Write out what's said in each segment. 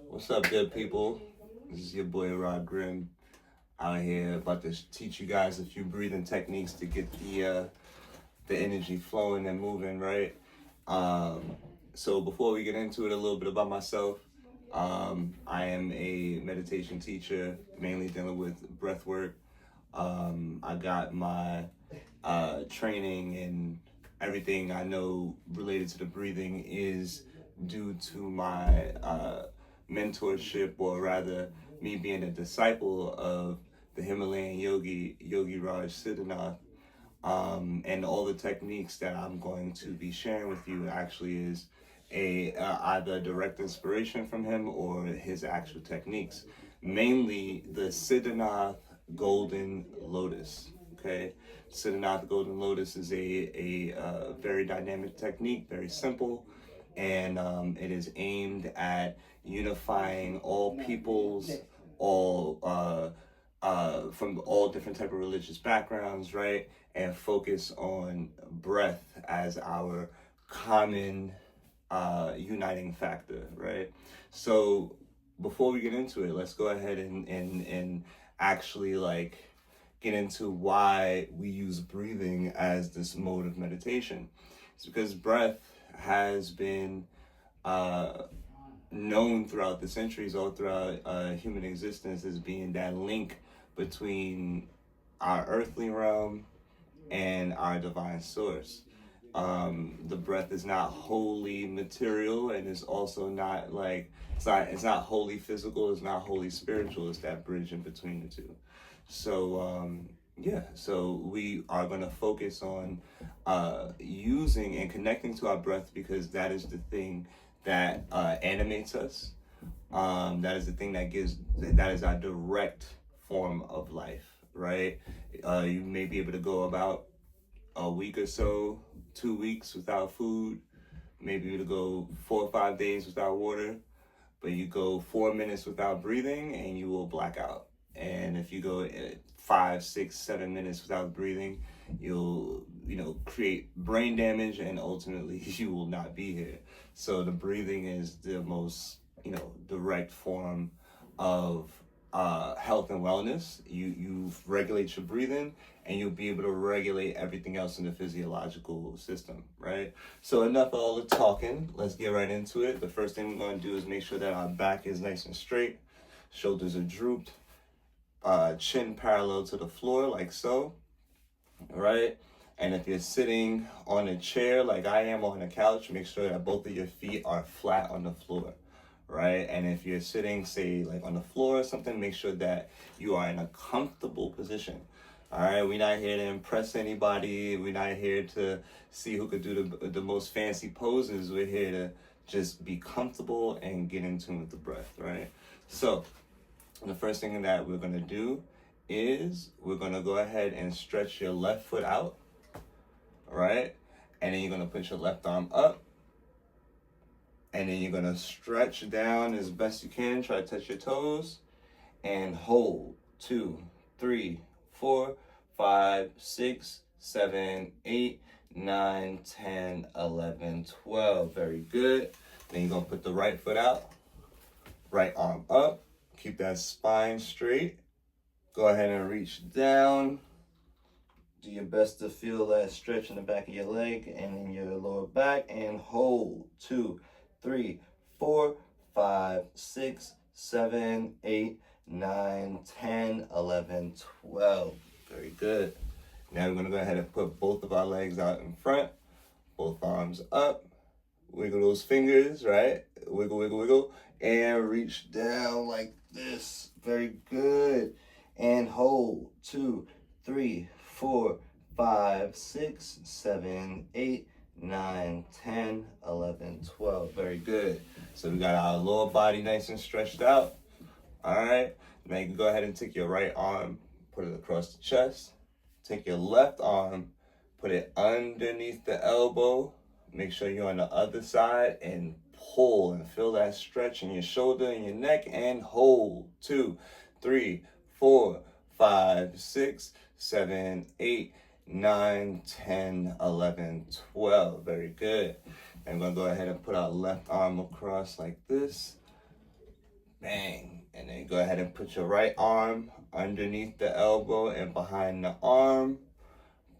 What's up, good people? This is your boy Rod Grimm out here about to teach you guys a few breathing techniques to get the energy flowing and moving, right? Um, so before we get into it, a little bit about myself. I am a meditation teacher, mainly dealing with breath work. I got my training and everything I know related to the breathing is due to my mentorship, or rather, me being a disciple of the Himalayan Yogi Raj Siddhanath. And all the techniques that I'm going to be sharing with you actually is a either direct inspiration from him or his actual techniques. Mainly the Siddhanath Golden Lotus. Okay, Siddhanath Golden Lotus is a very dynamic technique, very simple, and it is aimed at unifying all peoples, all from all different type of religious backgrounds, right? And focus on breath as our common uniting factor, right? So before we get into it, let's go ahead and actually like get into why we use breathing as this mode of meditation. It's because breath has been uh, known throughout the centuries, all throughout human existence, as being that link between our earthly realm and our divine source. The breath is not wholly material, and it's also not like it's not wholly physical. It's not wholly spiritual. It's that bridge in between the two. So yeah, so we are going to focus on using and connecting to our breath, because that is the thing that animates us. That is the thing that is our direct form of life, right? You may be able to go about a week or so, 2 weeks without food, maybe to go 4 or 5 days without water, but you go 4 minutes without breathing and you will black out. And if you go 5, 6, 7 minutes without breathing, you'll create brain damage, and ultimately you will not be here. So the breathing is the most direct form of health and wellness. You regulate your breathing, and you'll be able to regulate everything else in the physiological system, right? So enough of all the talking. Let's get right into it. The first thing we're going to do is make sure that our back is nice and straight, shoulders are drooped, chin parallel to the floor, like so, right? And if you're sitting on a chair like I am on a couch, make sure that both of your feet are flat on the floor, right? And if you're sitting, say, like on the floor or something, make sure that you are in a comfortable position. All right, we're not here to impress anybody. We're not here to see who could do the most fancy poses. We're here to just be comfortable and get in tune with the breath, right? So the first thing that we're going to do is we're going to go ahead and stretch your left foot out, all right? And then you're going to put your left arm up, and then you're going to stretch down as best you can. Try to touch your toes and hold. 2, 3, 4, 5, 6, 7, 8, 9, 10, 11, 12. Very good. Then you're going to put the right foot out, right arm up. Keep that spine straight. Go ahead and reach down. Do your best to feel that stretch in the back of your leg and in your lower back, and hold. 2, 3, 4, 5, 6, 7, 8, 9, 10, 11, 12. Very good. Now we're going to go ahead and put both of our legs out in front, both arms up. Wiggle those fingers, right? Wiggle, wiggle, wiggle. And reach down like this. Very good. And hold. 2, 3, 4, 5, 6, 7, 8, 9, 10, 11, 12. Very good. So we got our lower body nice and stretched out. All right. Now you can go ahead and take your right arm, put it across the chest. Take your left arm, put it underneath the elbow. Make sure you're on the other side and pull and feel that stretch in your shoulder and your neck, and hold. 2, 3, 4, 5, 6, 7, 8, 9, 10, 11, 12. Very good. And we're going to go ahead and put our left arm across like this. Bang. And then go ahead and put your right arm underneath the elbow and behind the arm.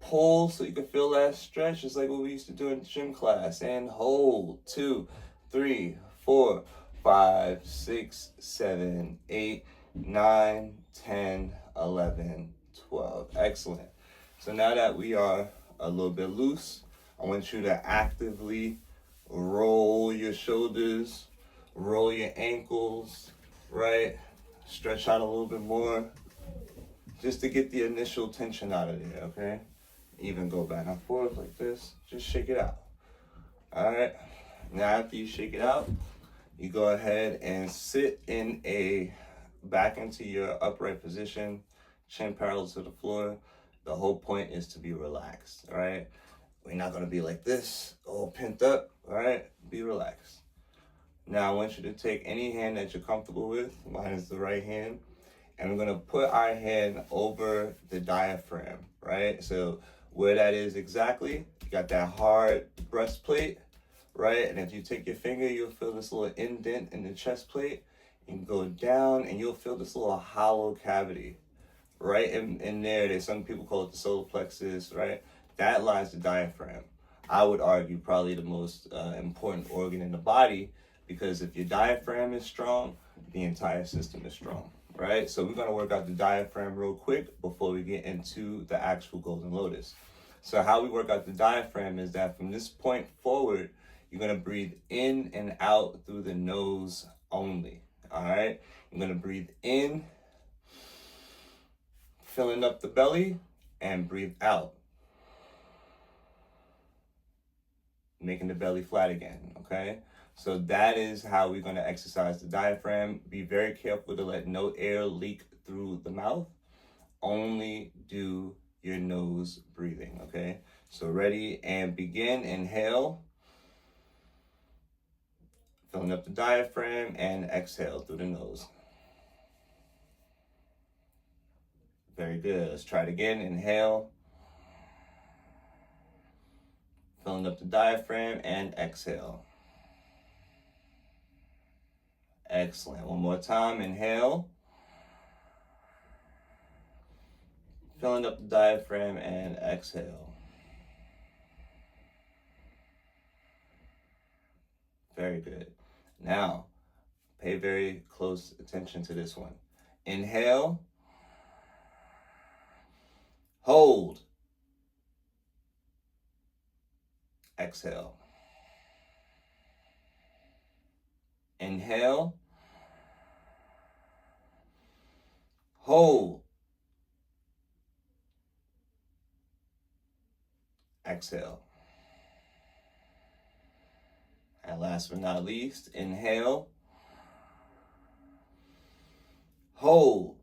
Pull so you can feel that stretch, just like what we used to do in gym class. And hold. 2, 3, 4, 5, 6, 7, 8, 9, 10, 11, 12. Excellent. So now that we are a little bit loose, I want you to actively roll your shoulders, roll your ankles, right? Stretch out a little bit more, just to get the initial tension out of there, okay? Even go back and forth like this. Just shake it out. All right. Now after you shake it out, you go ahead and sit in a back into your upright position, chin parallel to the floor. The whole point is to be relaxed. All right. We're not gonna be like this, all pent up. All right. Be relaxed. Now I want you to take any hand that you're comfortable with. Mine is the right hand. And we're gonna put our hand over the diaphragm, right? So where that is exactly, you got that hard breastplate, right? And if you take your finger, you'll feel this little indent in the chest plate. You can go down and you'll feel this little hollow cavity, right? In there, some people call it the solar plexus, right? That lies the diaphragm. I would argue probably the most important organ in the body, because if your diaphragm is strong, the entire system is strong. Right? So we're going to work out the diaphragm real quick before we get into the actual golden lotus. So how we work out the diaphragm is that from this point forward, you're going to breathe in and out through the nose only. All right? You're going to breathe in, filling up the belly, and breathe out, making the belly flat again. Okay? So that is how we're going to exercise the diaphragm. Be very careful to let no air leak through the mouth. Only do your nose breathing, okay? So ready and begin. Inhale. Filling up the diaphragm, and exhale through the nose. Very good. Let's try it again. Inhale. Filling up the diaphragm, and exhale. Excellent. One more time. Inhale. Filling up the diaphragm, and exhale. Very good. Now, pay very close attention to this one. Inhale. Hold. Exhale. Inhale. Hold. Exhale. And last but not least, inhale. Hold.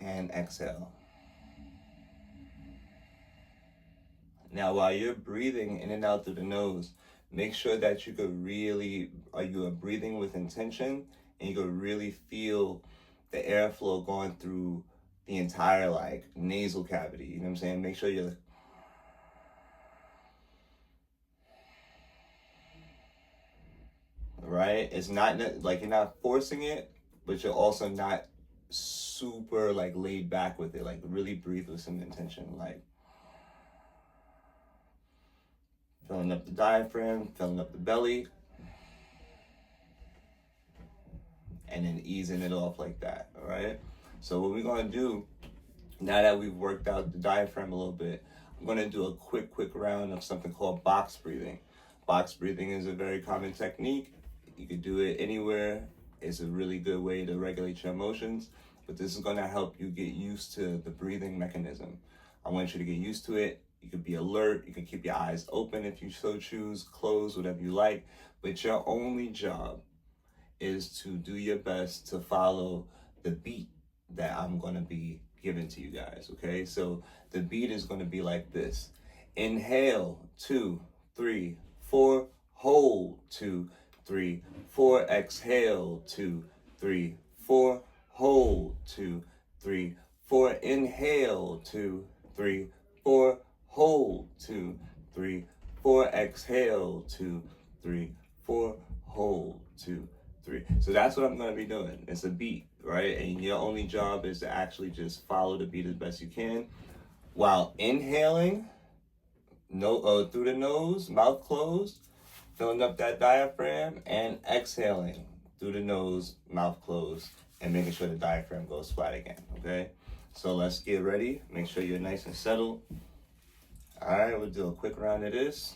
And exhale. Now, while you're breathing in and out through the nose, make sure that you are breathing with intention, and you could really feel the airflow going through the entire nasal cavity. You know what I'm saying? Make sure you're right. It's not like you're not forcing it, but you're also not super laid back with it. Like really breathe with some intention. Like filling up the diaphragm, filling up the belly, and then easing it off like that, all right? So what we're gonna do, now that we've worked out the diaphragm a little bit, I'm gonna do a quick round of something called box breathing. Box breathing is a very common technique. You could do it anywhere. It's a really good way to regulate your emotions, but this is gonna help you get used to the breathing mechanism. I want you to get used to it. You could be alert. You can keep your eyes open if you so choose, close, whatever you like. But your only job is to do your best to follow the beat that I'm going to be giving to you guys, okay? So the beat is going to be like this. Inhale, 2, 3, 4. Hold, 2, 3, 4. Exhale, 2, 3, 4. Hold, 2, 3, 4. Inhale, 2, 3, 4. Hold, 2, 3, 4. Exhale, 2, 3, 4, hold, 2, 3. So that's what I'm going to be doing. It's a beat, right? And your only job is to actually just follow the beat as best you can while inhaling through the nose, mouth closed, filling up that diaphragm, and exhaling through the nose, mouth closed, and making sure the diaphragm goes flat again, okay? So let's get ready. Make sure you're nice and settled. All right, we'll do a quick round of this.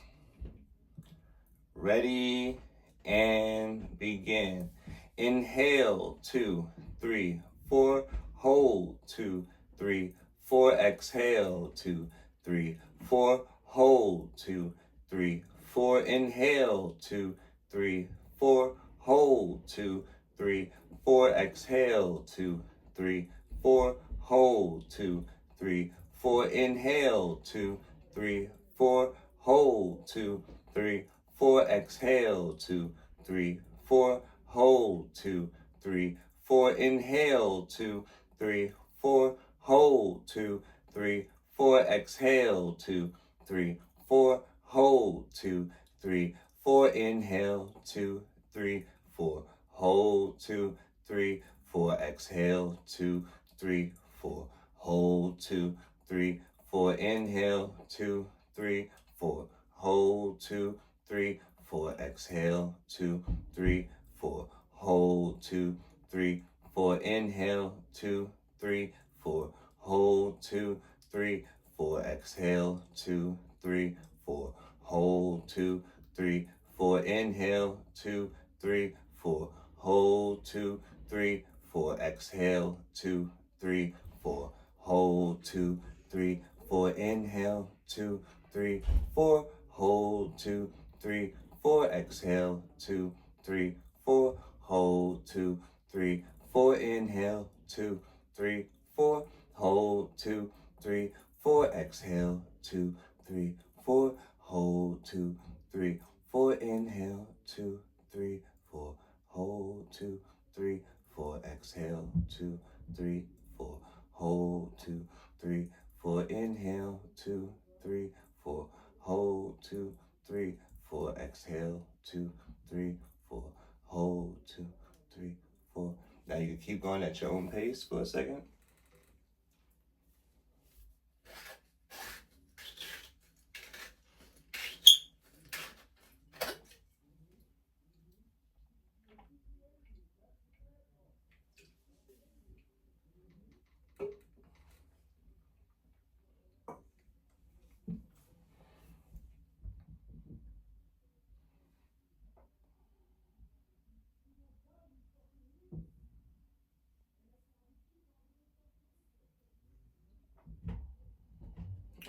Ready and begin. Inhale, 2, 3, 4. Hold, 2, 3, 4. Exhale, 2, 3, 4. Hold, 2, 3, 4. Inhale, 2, 3, 4. Hold, 2, 3, 4. Exhale, 2, 3, 4. Hold, 2, 3, 4. Inhale, 2, 3, 4. Hold, 2, 3, 4. Exhale, 2, 3, 4. Hold, 2, 3, 4. Inhale, 2, 3, 4. Hold, 2, 3, 4. Exhale, 2, 3, 4. Hold, 2, 3, 4. Inhale, 2, 3, 4. Hold, 2, 3, 4. Exhale, 2, 3, 4. Hold, 2, 3, 4. Inhale, 2, 3, 4. Hold, 2, 3, 4. Exhale, 2, 3, 4. Hold, 2, 3, 4. Inhale, 2, 3, 4. Hold, 2, 3, 4. Exhale, 2, 3, 4. Hold, 2, 3, 4. Inhale, 2, 3, 4. Hold, 2, 3, 4. Exhale, 2, 3, 4. Hold, 2, 3, 4. Inhale, 2, 3, 4. Hold, 2, 3, 4. Exhale, 2, 3, 4. Hold, 2, 3, 4. Inhale, 2, 3, 4. Hold, 2, 3, 4. Exhale, 2, 3, 4. Hold, 2, 3, 4. Inhale, 2, 3, 4. Hold, 2, 3, 4. Exhale, 2, 3, 4. Hold, 2, 3, 4. Inhale, 2, 3, 4. Hold, 2, 3, 4. Exhale, 2, 3, 4. Hold, 2, 3, 4. Now you can keep going at your own pace for a second.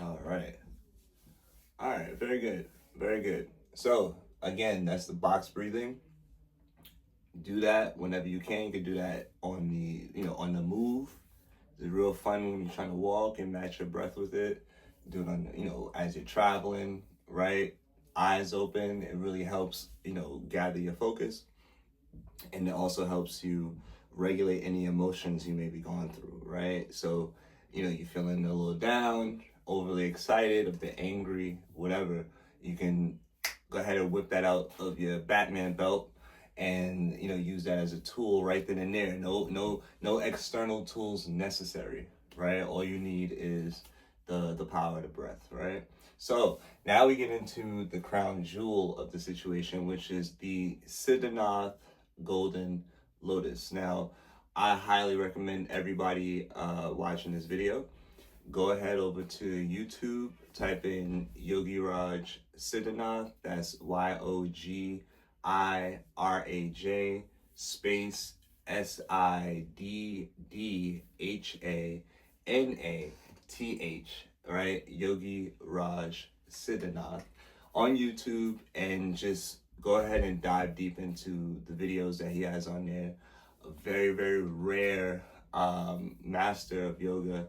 All right. All right, very good. Very good. So, again, that's the box breathing. Do that whenever you can. You can do that on on the move. It's real fun when you're trying to walk and match your breath with it. Do it on, as you're traveling, right? Eyes open. It really helps, gather your focus. And it also helps you regulate any emotions you may be going through, right? So, you're feeling a little down, overly excited, a bit angry, whatever. You can go ahead and whip that out of your Batman belt and use that as a tool right then and there. No external tools necessary, right? All you need is the power of the breath, right? So now we get into the crown jewel of the situation, which is the Siddhanath Golden Lotus. Now, I highly recommend everybody watching this video. Go ahead over to YouTube, type in Yogi Raj Siddhanath. That's Yogiraj space Siddhanath, right? Yogi Raj Siddhanath on YouTube, and just go ahead and dive deep into the videos that he has on there. A very, very rare master of yoga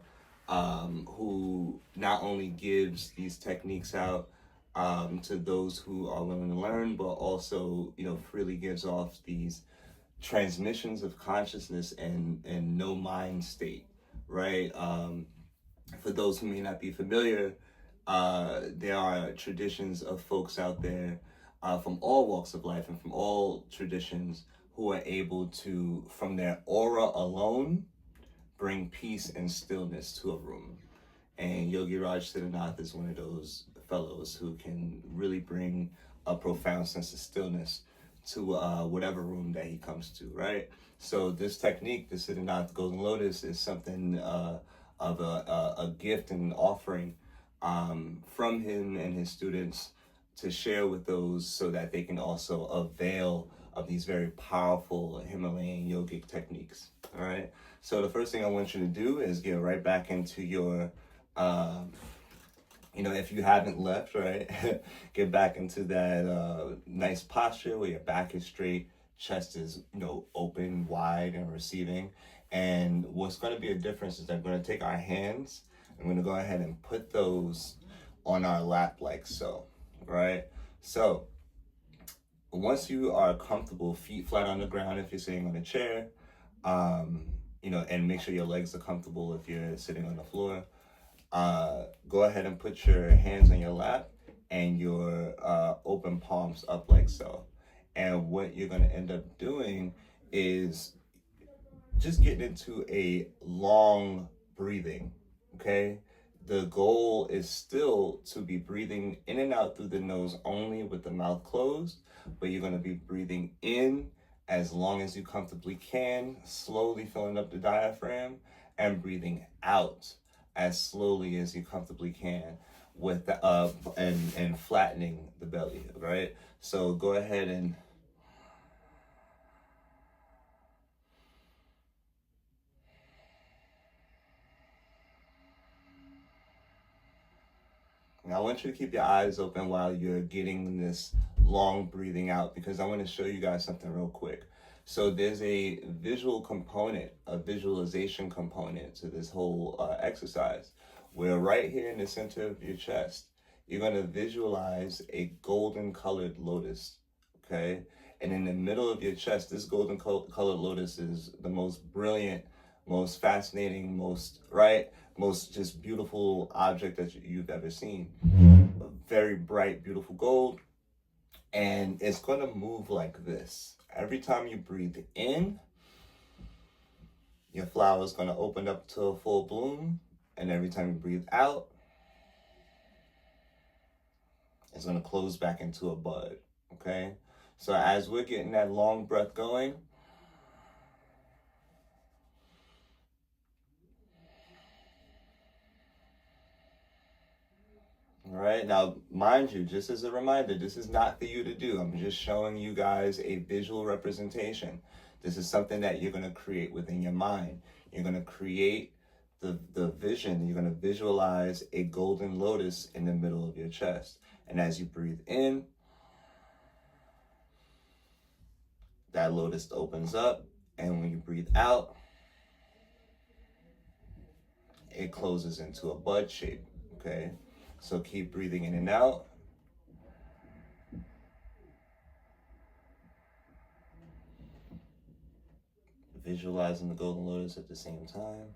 who not only gives these techniques out to those who are willing to learn, but also, freely gives off these transmissions of consciousness and no mind state, right? For those who may not be familiar, there are traditions of folks out there from all walks of life and from all traditions, who are able to, from their aura alone, bring peace and stillness to a room. And Yogi Raj Siddhanath is one of those fellows who can really bring a profound sense of stillness to whatever room that he comes to, right? So this technique, the Siddhanath Golden Lotus, is something of a gift and an offering from him and his students to share with those so that they can also avail of these very powerful Himalayan yogic techniques, all right? So the first thing I want you to do is get right back into your if you haven't left, right, get back into that nice posture where your back is straight, chest is, open, wide, and receiving. And what's going to be a difference is that I'm going to take our hands, I'm going to go ahead and put those on our lap like so, right? So once you are comfortable, feet flat on the ground if you're sitting on a chair, and make sure your legs are comfortable if you're sitting on the floor. Go ahead and put your hands on your lap and your open palms up like so. And what you're going to end up doing is just getting into a long breathing, okay? The goal is still to be breathing in and out through the nose only with the mouth closed, but you're going to be breathing in as long as you comfortably can, slowly filling up the diaphragm, and breathing out as slowly as you comfortably can with the and flattening the belly, right? So go ahead and now I want you to keep your eyes open while you're getting this long breathing out, because I want to show you guys something real quick. So there's a visual component, a visualization component to this whole exercise, where right here in the center of your chest, you're going to visualize a golden colored lotus, okay? And in the middle of your chest, this golden colored lotus is the most brilliant, most fascinating, most just beautiful object that you've ever seen. Very bright, beautiful gold. And it's going to move like this. Every time you breathe in, your flower is going to open up to a full bloom. And every time you breathe out, it's going to close back into a bud, okay? So as we're getting that long breath going, all right, now mind you, just as a reminder, this is not for you to do. I'm just showing you guys a visual representation. This is something that you're going to create within your mind. You're going to create the vision. You're going to visualize a golden lotus in the middle of your chest. And as you breathe in, that lotus opens up. And when you breathe out, it closes into a bud shape, okay? So keep breathing in and out. Visualizing the golden lotus at the same time.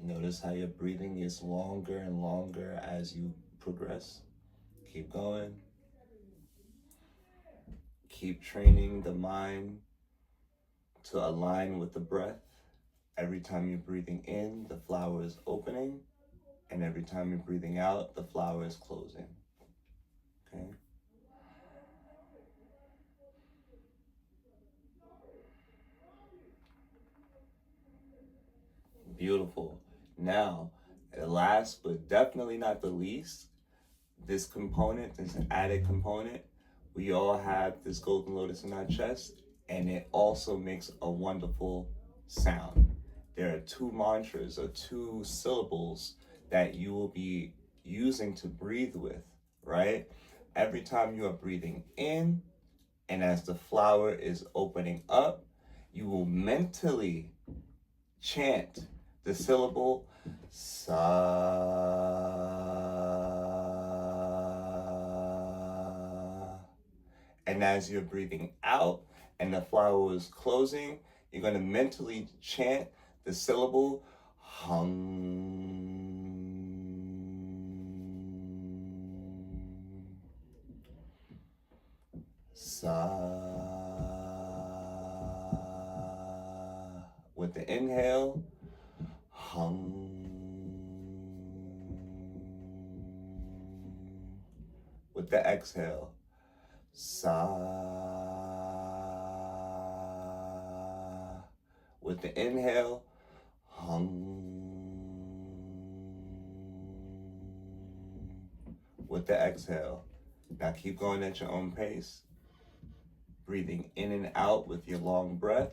Notice how your breathing gets longer and longer as you progress. Keep going. Keep training the mind to align with the breath. Every time you're breathing in, the flower is opening. And every time you're breathing out, the flower is closing. Okay? Beautiful. Now, last but definitely not the least, this component, this added component, We all have this golden lotus in our chest, and it also makes a wonderful sound. There are two mantras or two syllables that you will be using to breathe with, right? Every time you are breathing in, and as the flower is opening up, you will mentally chant the syllable sa. And as you're breathing out and the flower is closing, you're going to mentally chant the syllable hum. Sa. With the inhale, hum. With the exhale, sa. With the inhale, hum. With the exhale. Now keep going at your own pace. Breathing in and out with your long breath.